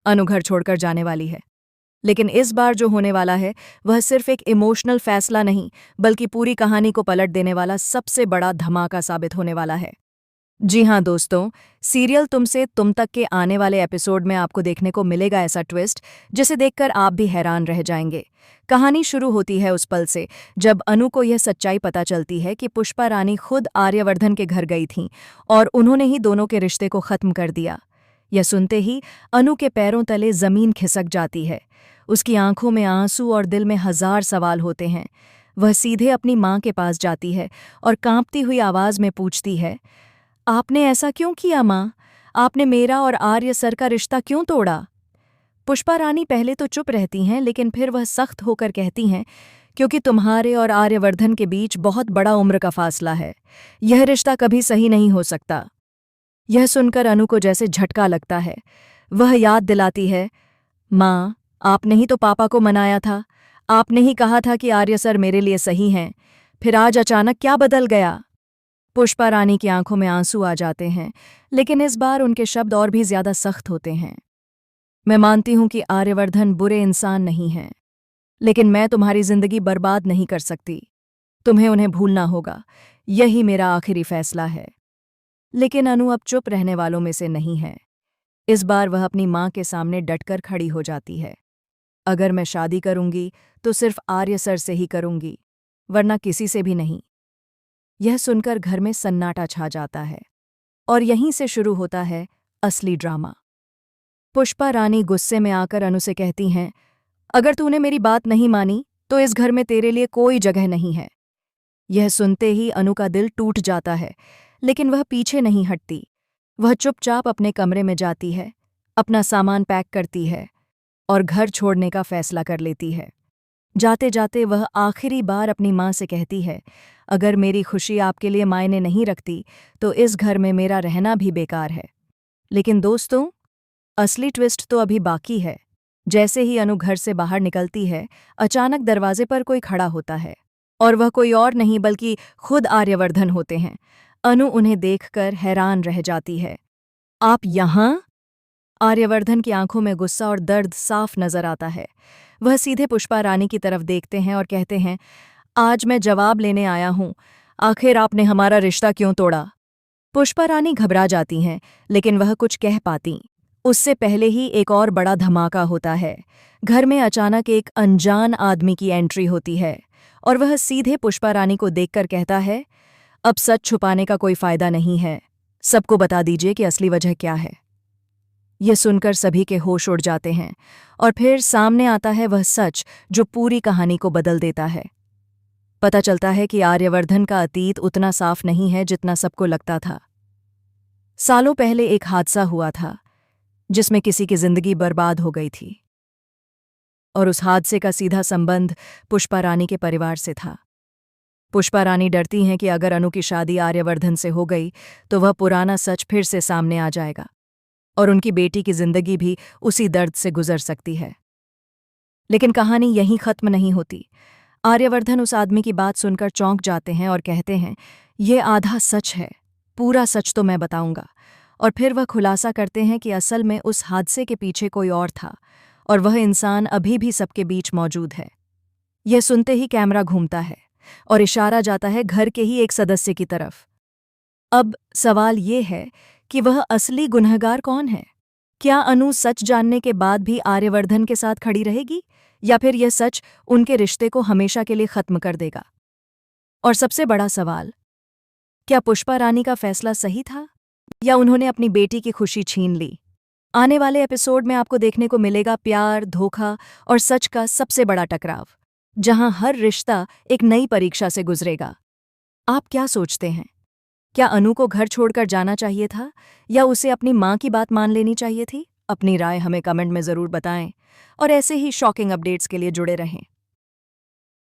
अनु घर छोड़कर जाने वाली है। लेकिन इस बार जो होने वाला है वह सिर्फ एक इमोशनल फैसला नहीं, बल्कि पूरी कहानी को पलट देने वाला सबसे बड़ा धमाका साबित होने वाला है। जी हाँ दोस्तों, सीरियल तुम से तुम तक के आने वाले एपिसोड में आपको देखने को मिलेगा ऐसा ट्विस्ट जिसे देखकर आप भी हैरान रह जाएंगे। कहानी शुरू होती है उस पल से जब अनु को यह सच्चाई पता चलती है कि पुष्पा रानी खुद आर्यवर्धन के घर गई थीं और उन्होंने ही दोनों के रिश्ते को खत्म कर दिया। यह सुनते ही अनु के पैरों तले जमीन खिसक जाती है। उसकी आंखों में आंसू और दिल में हजार सवाल होते हैं। वह सीधे अपनी माँ के पास जाती है और कांपती हुई आवाज में पूछती है, आपने ऐसा क्यों किया माँ? आपने मेरा और आर्य सर का रिश्ता क्यों तोड़ा? पुष्पा रानी पहले तो चुप रहती हैं, लेकिन फिर वह सख्त होकर कहती हैं, क्योंकि तुम्हारे और आर्यवर्धन के बीच बहुत बड़ा उम्र का फासला है। यह रिश्ता कभी सही नहीं हो सकता। यह सुनकर अनु को जैसे झटका लगता है। वह याद दिलाती है, माँ, आपने ही तो पापा को मनाया था। आपने ही कहा था कि आर्य सर मेरे लिए सही हैं। फिर आज अचानक क्या बदल गया? पुष्पा रानी की आंखों में आंसू आ जाते हैं, लेकिन इस बार उनके शब्द और भी ज्यादा सख्त होते हैं। मैं मानती हूं कि आर्यवर्धन बुरे इंसान नहीं हैं, लेकिन मैं तुम्हारी जिंदगी बर्बाद नहीं कर सकती। तुम्हें उन्हें भूलना होगा। यही मेरा आखिरी फैसला है। लेकिन अनु अब चुप रहने वालों में से नहीं है। इस बार वह अपनी मां के सामने डटकर खड़ी हो जाती है। अगर मैं शादी करूंगी तो सिर्फ आर्य सर से ही करूंगी, वरना किसी से भी नहीं। यह सुनकर घर में सन्नाटा छा जाता है और यहीं से शुरू होता है असली ड्रामा। पुष्पा रानी गुस्से में आकर अनु से कहती हैं, अगर तूने मेरी बात नहीं मानी तो इस घर में तेरे लिए कोई जगह नहीं है। यह सुनते ही अनु का दिल टूट जाता है, लेकिन वह पीछे नहीं हटती। वह चुपचाप अपने कमरे में जाती है, अपना सामान पैक करती है और घर छोड़ने का फैसला कर लेती है। जाते जाते वह आखिरी बार अपनी माँ से कहती है, अगर मेरी खुशी आपके लिए मायने नहीं रखती तो इस घर में मेरा रहना भी बेकार है। लेकिन दोस्तों, असली ट्विस्ट तो अभी बाकी है। जैसे ही अनु घर से बाहर निकलती है, अचानक दरवाजे पर कोई खड़ा होता है और वह कोई और नहीं बल्कि खुद आर्यवर्धन होते हैं। अनु उन्हें देखकर हैरान रह जाती है। आप यहाँ? आर्यवर्धन की आंखों में गुस्सा और दर्द साफ नजर आता है। वह सीधे पुष्पा रानी की तरफ देखते हैं और कहते हैं, आज मैं जवाब लेने आया हूं। आखिर आपने हमारा रिश्ता क्यों तोड़ा? पुष्पा रानी घबरा जाती हैं, लेकिन वह कुछ कह पाती उससे पहले ही एक और बड़ा धमाका होता है। घर में अचानक एक अनजान आदमी की एंट्री होती है और वह सीधे पुष्पा रानी को देखकर कहता है, अब सच छुपाने का कोई फायदा नहीं है। सबको बता दीजिए कि असली वजह क्या है। यह सुनकर सभी के होश उड़ जाते हैं और फिर सामने आता है वह सच जो पूरी कहानी को बदल देता है। पता चलता है कि आर्यवर्धन का अतीत उतना साफ नहीं है जितना सबको लगता था। सालों पहले एक हादसा हुआ था जिसमें किसी की जिंदगी बर्बाद हो गई थी और उस हादसे का सीधा संबंध पुष्पा रानी के परिवार से था। पुष्पा रानी डरती हैं कि अगर अनु की शादी आर्यवर्धन से हो गई तो वह पुराना सच फिर से सामने आ जाएगा और उनकी बेटी की जिंदगी भी उसी दर्द से गुजर सकती है। लेकिन कहानी यहीं खत्म नहीं होती। आर्यवर्धन उस आदमी की बात सुनकर चौंक जाते हैं और कहते हैं, ये आधा सच है, पूरा सच तो मैं बताऊंगा। और फिर वह खुलासा करते हैं कि असल में उस हादसे के पीछे कोई और था और वह इंसान अभी भी सबके बीच मौजूद है। यह सुनते ही कैमरा घूमता है और इशारा जाता है घर के ही एक सदस्य की तरफ। अब सवाल ये है कि वह असली गुनहगार कौन है? क्या अनु सच जानने के बाद भी आर्यवर्धन के साथ खड़ी रहेगी, या फिर यह सच उनके रिश्ते को हमेशा के लिए खत्म कर देगा? और सबसे बड़ा सवाल, क्या पुष्पा रानी का फैसला सही था या उन्होंने अपनी बेटी की खुशी छीन ली? आने वाले एपिसोड में आपको देखने को मिलेगा प्यार, धोखा और सच का सबसे बड़ा टकराव, जहां हर रिश्ता एक नई परीक्षा से गुजरेगा। आप क्या सोचते हैं? क्या अनु को घर छोड़कर जाना चाहिए था या उसे अपनी माँ की बात मान लेनी चाहिए थी? अपनी राय हमें कमेंट में ज़रूर बताएं और ऐसे ही शॉकिंग अपडेट्स के लिए जुड़े रहें।